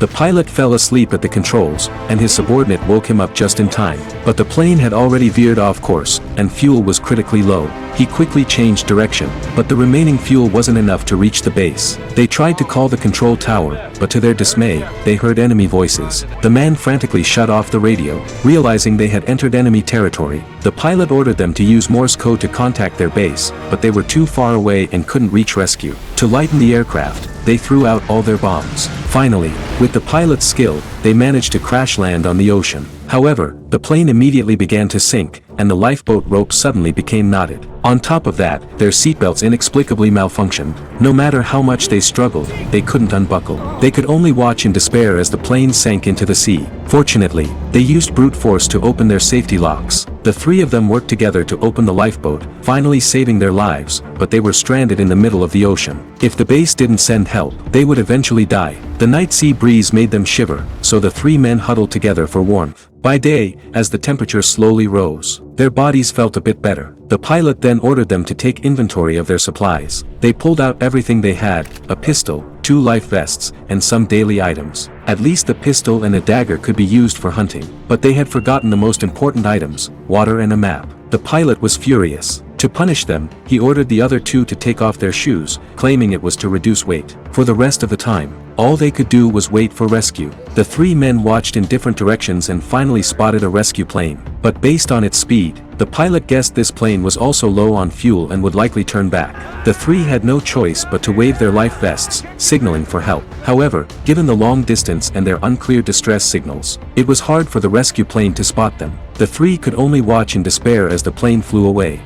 The pilot fell asleep at the controls, and his subordinate woke him up just in time. But the plane had already veered off course, and fuel was critically low. He quickly changed direction, but the remaining fuel wasn't enough to reach the base. They tried to call the control tower, but to their dismay, they heard enemy voices. The man frantically shut off the radio, realizing they had entered enemy territory. The pilot ordered them to use Morse code to contact their base, but they were too far away and couldn't reach rescue. To lighten the aircraft, they threw out all their bombs. Finally, with the pilot's skill, they managed to crash land on the ocean. However, the plane immediately began to sink, and the lifeboat rope suddenly became knotted. On top of that, their seatbelts inexplicably malfunctioned. No matter how much they struggled, they couldn't unbuckle. They could only watch in despair as the plane sank into the sea. Fortunately, they used brute force to open their safety locks. The three of them worked together to open the lifeboat, finally saving their lives, but they were stranded in the middle of the ocean. If the base didn't send help, they would eventually die. The night sea breeze made them shiver, so the three men huddled together for warmth. By day, as the temperature slowly rose, their bodies felt a bit better. The pilot then ordered them to take inventory of their supplies. They pulled out everything they had: a pistol, 2 life vests, and some daily items. At least the pistol and a dagger could be used for hunting. But they had forgotten the most important items: water and a map. The pilot was furious. To punish them, he ordered the other 2 to take off their shoes, claiming it was to reduce weight. For the rest of the time, all they could do was wait for rescue. The 3 men watched in different directions and finally spotted a rescue plane. But based on its speed, the pilot guessed this plane was also low on fuel and would likely turn back. The 3 had no choice but to wave their life vests, signaling for help. However, given the long distance and their unclear distress signals, it was hard for the rescue plane to spot them. The 3 could only watch in despair as the plane flew away.